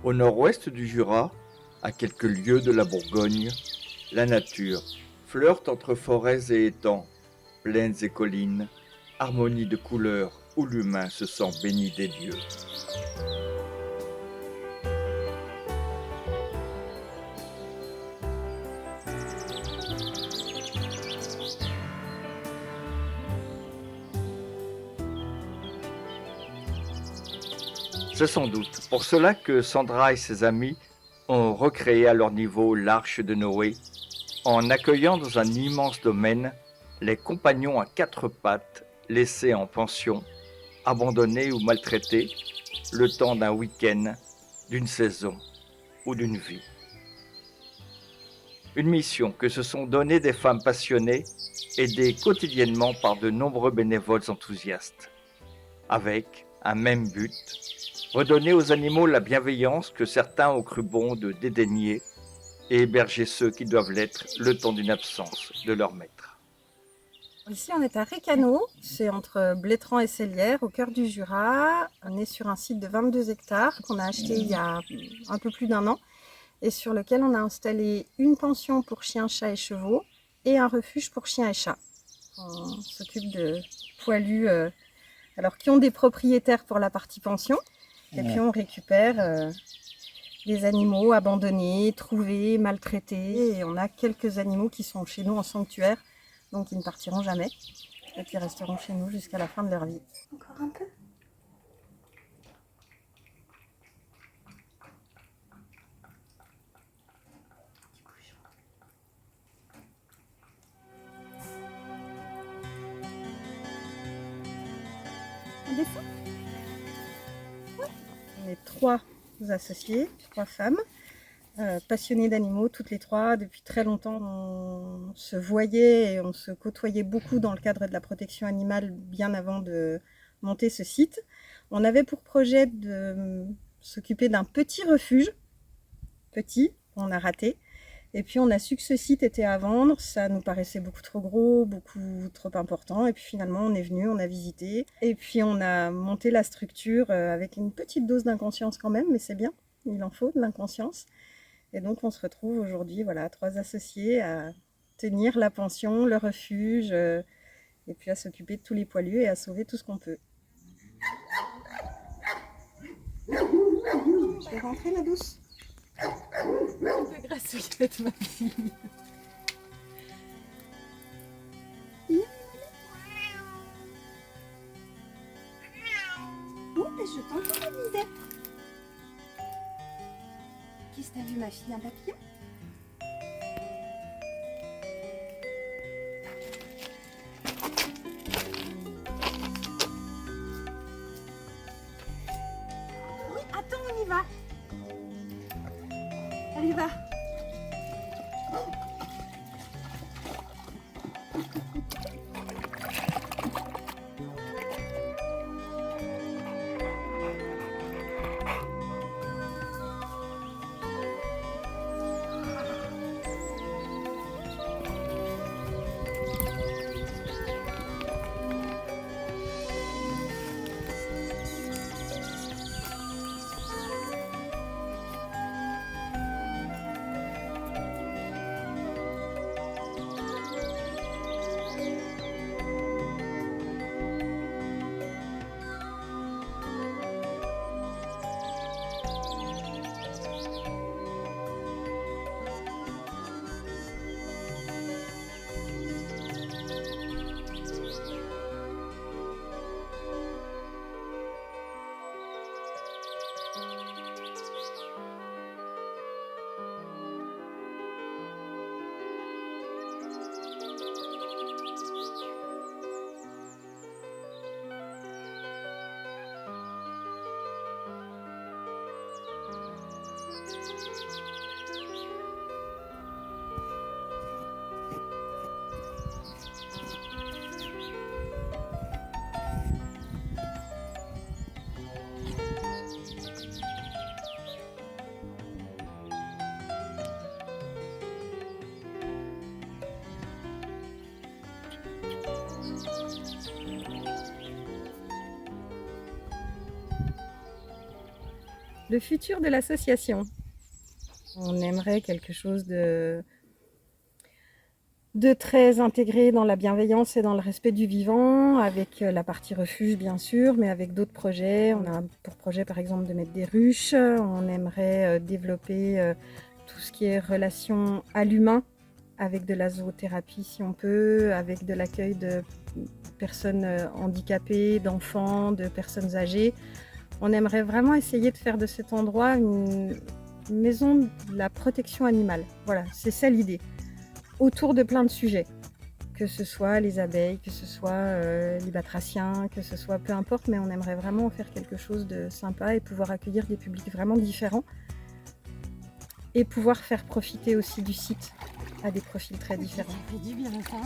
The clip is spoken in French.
Au nord-ouest du Jura, à quelques lieues de la Bourgogne, la nature flirte entre forêts et étangs, plaines et collines, harmonie de couleurs où l'humain se sent béni des dieux. C'est sans doute pour cela que Sandra et ses amis ont recréé à leur niveau l'arche de Noé, en accueillant dans un immense domaine les compagnons à quatre pattes laissés en pension, abandonnés ou maltraités, le temps d'un week-end, d'une saison ou d'une vie. Une mission que se sont donnée des femmes passionnées, aidées quotidiennement par de nombreux bénévoles enthousiastes, avec un même but, redonner aux animaux la bienveillance que certains ont cru bon de dédaigner et héberger ceux qui doivent l'être le temps d'une absence de leur maître. Ici, on est à Récano, c'est entre Blétrand et Célières, au cœur du Jura. On est sur un site de 22 hectares qu'on a acheté il y a un peu plus d'1 an et sur lequel on a installé une pension pour chiens, chats et chevaux et un refuge pour chiens et chats. On s'occupe de poilus qui ont des propriétaires pour la partie pension et puis on récupère des animaux abandonnés, trouvés, maltraités et on a quelques animaux qui sont chez nous en sanctuaire, donc ils ne partiront jamais et qui resteront chez nous jusqu'à la fin de leur vie. Encore un peu. On descend ? Ouais. On est 3 associés, 3 femmes, passionnées d'animaux, toutes les 3. Depuis très longtemps, on se voyait et on se côtoyait beaucoup dans le cadre de la protection animale bien avant de monter ce site. On avait pour projet de s'occuper d'un petit refuge, on a raté. Et puis on a su que ce site était à vendre, ça nous paraissait beaucoup trop gros, beaucoup trop important. Et puis finalement on est venu, on a visité. Et puis on a monté la structure avec une petite dose d'inconscience quand même, mais c'est bien, il en faut de l'inconscience. Et donc on se retrouve aujourd'hui, 3 associés à tenir la pension, le refuge, et puis à s'occuper de tous les poilus et à sauver tout ce qu'on peut. Je vais rentrer la douce. Un peu grassouillette, ma fille. Oh, mais je t'entends, Elisette. Qu'est-ce que t'as vu, ma fille, un papillon? Oui, attends, on y va. Allez, va. Le futur de l'association. On aimerait quelque chose de très intégré dans la bienveillance et dans le respect du vivant, avec la partie refuge bien sûr, mais avec d'autres projets. On a pour projet par exemple de mettre des ruches. On aimerait développer tout ce qui est relation à l'humain, avec de la zoothérapie si on peut, avec de l'accueil de personnes handicapées, d'enfants, de personnes âgées. On aimerait vraiment essayer de faire de cet endroit une maison de la protection animale. Voilà, c'est ça l'idée. Autour de plein de sujets, que ce soit les abeilles, que ce soit les batraciens, que ce soit peu importe, mais on aimerait vraiment en faire quelque chose de sympa et pouvoir accueillir des publics vraiment différents et pouvoir faire profiter aussi du site à des profils très différents. Ça fait du bien ça.